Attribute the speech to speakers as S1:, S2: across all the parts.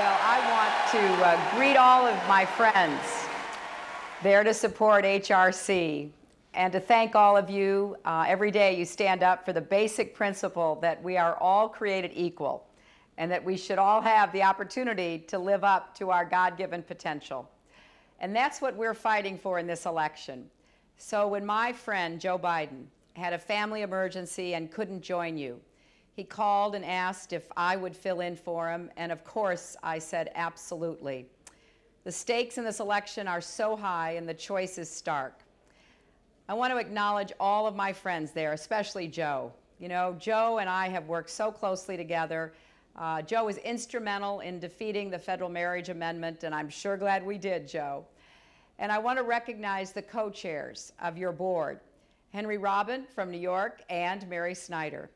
S1: Well, I want to greet all of my friends there to support HRC and to thank all of you. Every day you stand up for the basic principle that we are all created equal and that we should all have the opportunity to live up to our God-given potential. And that's what we're fighting for in this election. So when my friend Joe Biden had a family emergency and couldn't join you, he called and asked if I would fill in for him, and of course I said absolutely. The stakes in this election are so high and the choice is stark. I want to acknowledge all of my friends there, especially Joe. You know, Joe and I have worked so closely together. Joe was instrumental in defeating the federal marriage amendment, and I'm sure glad we did, Joe. And I want to recognize the co-chairs of your board, Henry Robin from New York and Mary Snyder.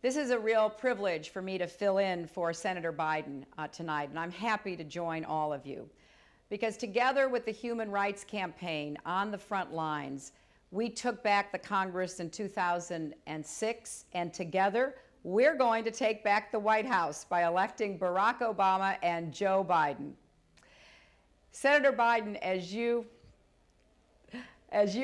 S1: This is a real privilege for me to fill in for Senator Biden tonight, and I'm happy to join all of you. Because together with the Human Rights Campaign on the front lines, we took back the Congress in 2006, and together we're going to take back the White House by electing Barack Obama and Joe Biden. Senator Biden, as you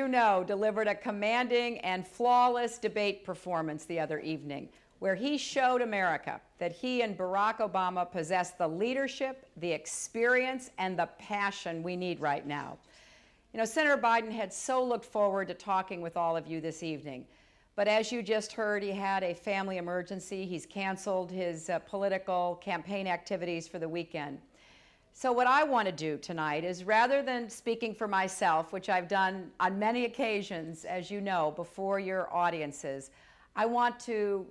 S1: know, delivered a commanding and flawless debate performance the other evening, where he showed America that he and Barack Obama possess the leadership, the experience, and the passion we need right now. You know, Senator Biden had so looked forward to talking with all of you this evening. But as you just heard, he had a family emergency. He's canceled his political campaign activities for the weekend. So what I want to do tonight is, rather than speaking for myself, which I've done on many occasions, as you know, before your audiences, I want to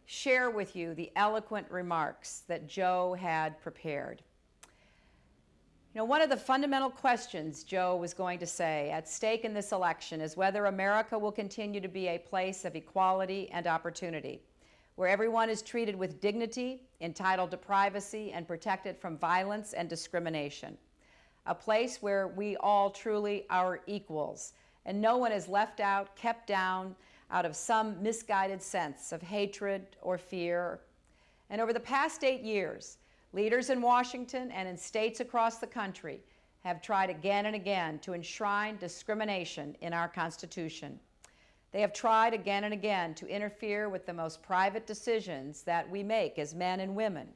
S1: share with you the eloquent remarks that Joe had prepared. You know, one of the fundamental questions Joe was going to say at stake in this election is whether America will continue to be a place of equality and opportunity, where everyone is treated with dignity, entitled to privacy, and protected from violence and discrimination. A place where we all truly are equals, and no one is left out, kept down, out of some misguided sense of hatred or fear. And over the past 8 years, leaders in Washington and in states across the country have tried again and again to enshrine discrimination in our Constitution. They have tried again and again to interfere with the most private decisions that we make as men and women,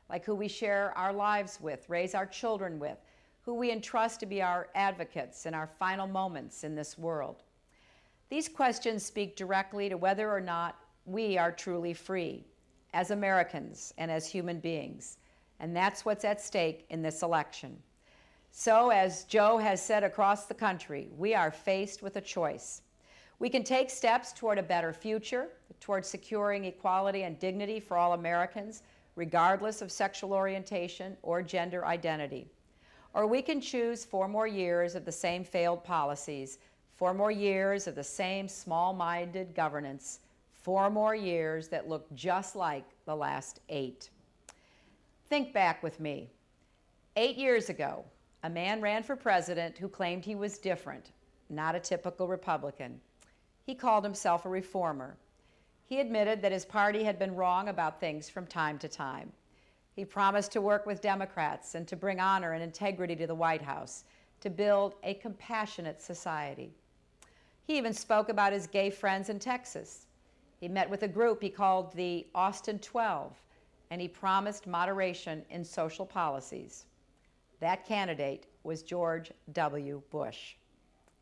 S1: like who we share our lives with, raise our children with, who we entrust to be our advocates in our final moments in this world. These questions speak directly to whether or not we are truly free as Americans and as human beings. And that's what's at stake in this election. So, as Joe has said across the country, we are faced with a choice. We can take steps toward a better future, toward securing equality and dignity for all Americans, regardless of sexual orientation or gender identity. Or we can choose 4 more years of the same failed policies, 4 more years of the same small-minded governance, 4 more years that look just like the last 8. Think back with me. 8 years ago, a man ran for president who claimed he was different, not a typical Republican. He called himself a reformer. He admitted that his party had been wrong about things from time to time. He promised to work with Democrats and to bring honor and integrity to the White House, to build a compassionate society. He even spoke about his gay friends in Texas. He met with a group he called the Austin 12, and he promised moderation in social policies. That candidate was George W. Bush.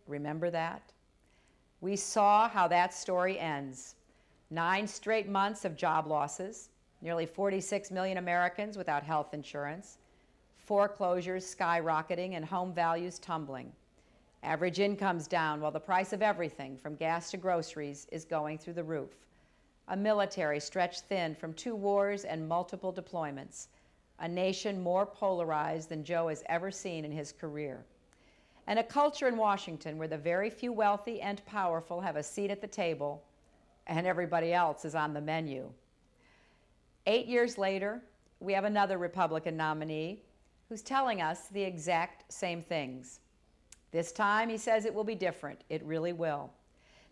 S1: Remember that? We saw how that story ends. 9 straight months of job losses, nearly 46 million Americans without health insurance, foreclosures skyrocketing and home values tumbling. Average incomes down while the price of everything from gas to groceries is going through the roof. A military stretched thin from 2 wars and multiple deployments. A nation more polarized than Joe has ever seen in his career. And a culture in Washington where the very few wealthy and powerful have a seat at the table and everybody else is on the menu. 8 years later, we have another Republican nominee who's telling us the exact same things. This time, he says it will be different. It really will.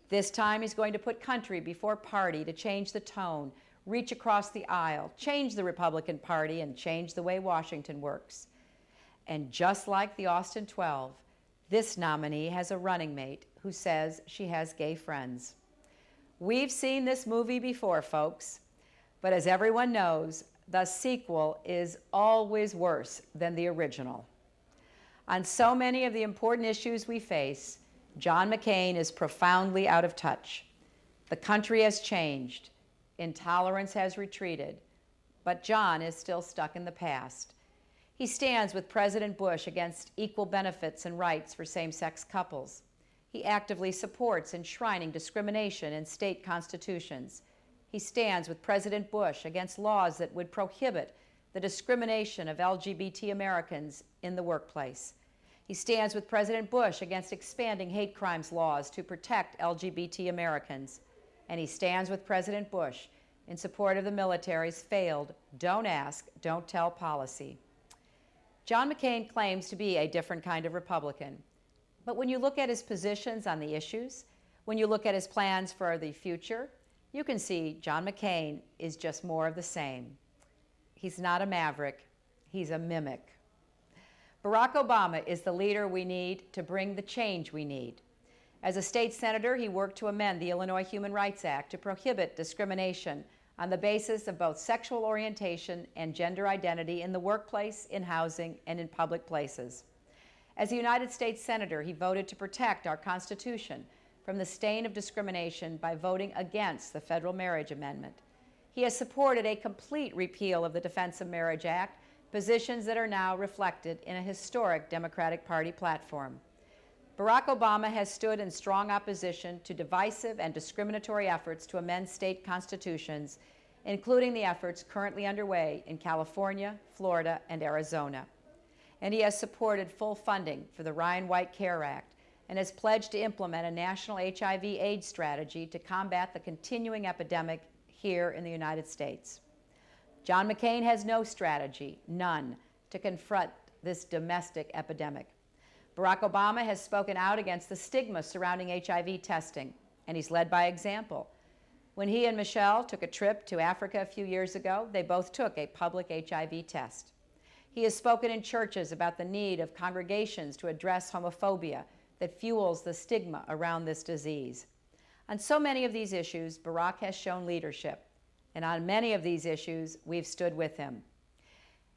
S1: This time, he's going to put country before party to change the tone, reach across the aisle, change the Republican Party, and change the way Washington works. And just like the Austin 12, this nominee has a running mate who says she has gay friends. We've seen this movie before, folks, but as everyone knows, the sequel is always worse than the original. On so many of the important issues we face, John McCain is profoundly out of touch. The country has changed. Intolerance has retreated. But John is still stuck in the past. He stands with President Bush against equal benefits and rights for same-sex couples. He actively supports enshrining discrimination in state constitutions. He stands with President Bush against laws that would prohibit the discrimination of LGBT Americans in the workplace. He stands with President Bush against expanding hate crimes laws to protect LGBT Americans. And he stands with President Bush in support of the military's failed don't ask, don't tell policy. John McCain claims to be a different kind of Republican. But when you look at his positions on the issues, when you look at his plans for the future, you can see John McCain is just more of the same. He's not a maverick, he's a mimic. Barack Obama is the leader we need to bring the change we need. As a state senator, he worked to amend the Illinois Human Rights Act to prohibit discrimination on the basis of both sexual orientation and gender identity in the workplace, in housing, and in public places. As a United States Senator, he voted to protect our Constitution from the stain of discrimination by voting against the Federal Marriage Amendment. He has supported a complete repeal of the Defense of Marriage Act, positions that are now reflected in a historic Democratic Party platform. Barack Obama has stood in strong opposition to divisive and discriminatory efforts to amend state constitutions, including the efforts currently underway in California, Florida, and Arizona. And he has supported full funding for the Ryan White Care Act and has pledged to implement a national HIV/AIDS strategy to combat the continuing epidemic here in the United States. John McCain has no strategy, none, to confront this domestic epidemic. Barack Obama has spoken out against the stigma surrounding HIV testing, and he's led by example. When he and Michelle took a trip to Africa a few years ago, they both took a public HIV test. He has spoken in churches about the need of congregations to address homophobia that fuels the stigma around this disease. On so many of these issues, Barack has shown leadership, and on many of these issues, we've stood with him.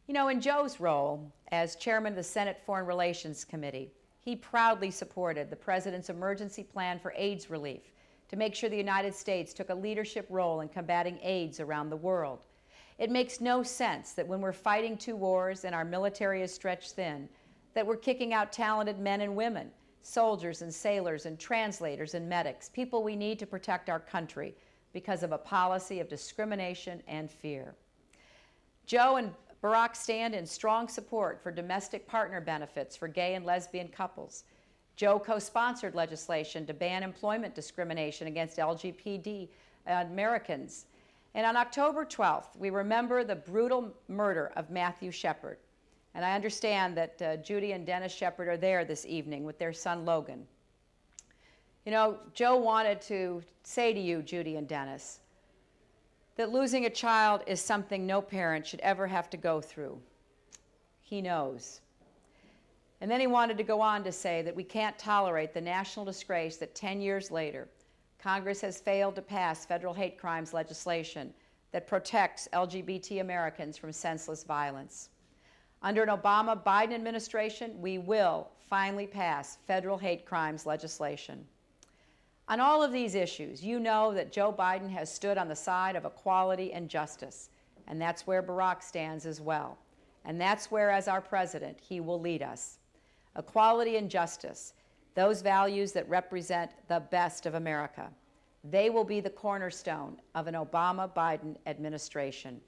S1: You know, in Joe's role as chairman of the Senate Foreign Relations Committee, he proudly supported the president's emergency plan for AIDS relief to make sure the United States took a leadership role in combating AIDS around the world. It makes no sense that when we're fighting two wars and our military is stretched thin, that we're kicking out talented men and women, soldiers and sailors and translators and medics, people we need to protect our country, because of a policy of discrimination and fear. Joe and Barack stand in strong support for domestic partner benefits for gay and lesbian couples. Joe co-sponsored legislation to ban employment discrimination against LGBT Americans. And on October 12th, we remember the brutal murder of Matthew Shepard. And I understand that Judy and Dennis Shepard are there this evening with their son Logan. You know, Joe wanted to say to you, Judy and Dennis, that losing a child is something no parent should ever have to go through. He knows. And then he wanted to go on to say that we can't tolerate the national disgrace that 10 years later, Congress has failed to pass federal hate crimes legislation that protects LGBT Americans from senseless violence. Under an Obama-Biden administration, we will finally pass federal hate crimes legislation. On all of these issues, you know that Joe Biden has stood on the side of equality and justice, and that's where Barack stands as well. And that's where, as our president, he will lead us. Equality and justice, those values that represent the best of America, they will be the cornerstone of an Obama-Biden administration.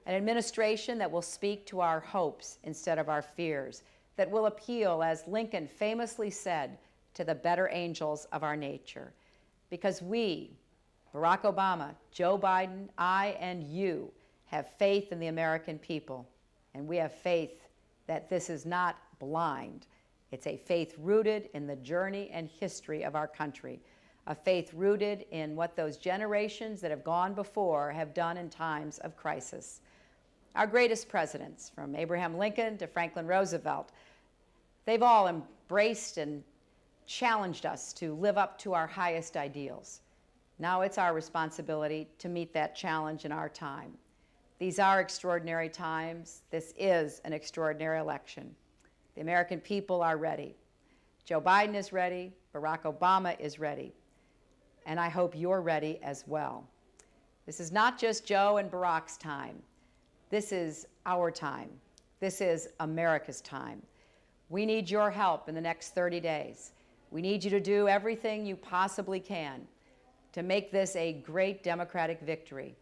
S1: An administration that will speak to our hopes instead of our fears, that will appeal, as Lincoln famously said, to the better angels of our nature. Because we, Barack Obama, Joe Biden, I, and you have faith in the American people. And we have faith that this is not blind. It's a faith rooted in the journey and history of our country. a faith rooted in what those generations that have gone before have done in times of crisis. Our greatest presidents, from Abraham Lincoln to Franklin Roosevelt, they've all embraced and challenged us to live up to our highest ideals. Now it's our responsibility to meet that challenge in our time. These are extraordinary times. This is an extraordinary election. The American people are ready. Joe Biden is ready. Barack Obama is ready. And I hope you're ready as well. This is not just Joe and Barack's time. This is our time. This is America's time. We need your help in the next 30 days. We need you to do everything you possibly can to make this a great Democratic victory.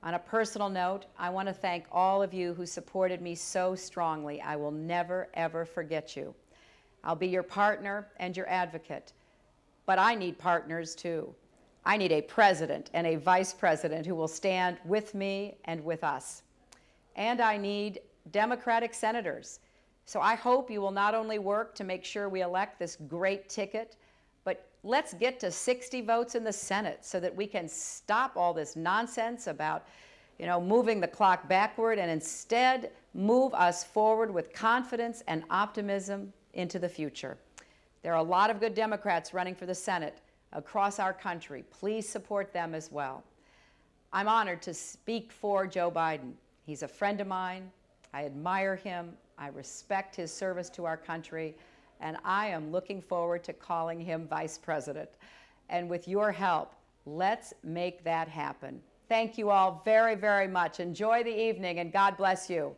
S1: On a personal note, I want to thank all of you who supported me so strongly. I will never, ever forget you. I'll be your partner and your advocate. But I need partners too. I need a president and a vice president who will stand with me and with us. And I need Democratic senators. So I hope you will not only work to make sure we elect this great ticket, but let's get to 60 votes in the Senate so that we can stop all this nonsense about, moving the clock backward and instead move us forward with confidence and optimism into the future. There are a lot of good Democrats running for the Senate across our country. Please support them as well. I'm honored to speak for Joe Biden. He's a friend of mine. I admire him. I respect his service to our country, and I am looking forward to calling him vice president. And with your help, let's make that happen. Thank you all very, very much. Enjoy the evening, and God bless you.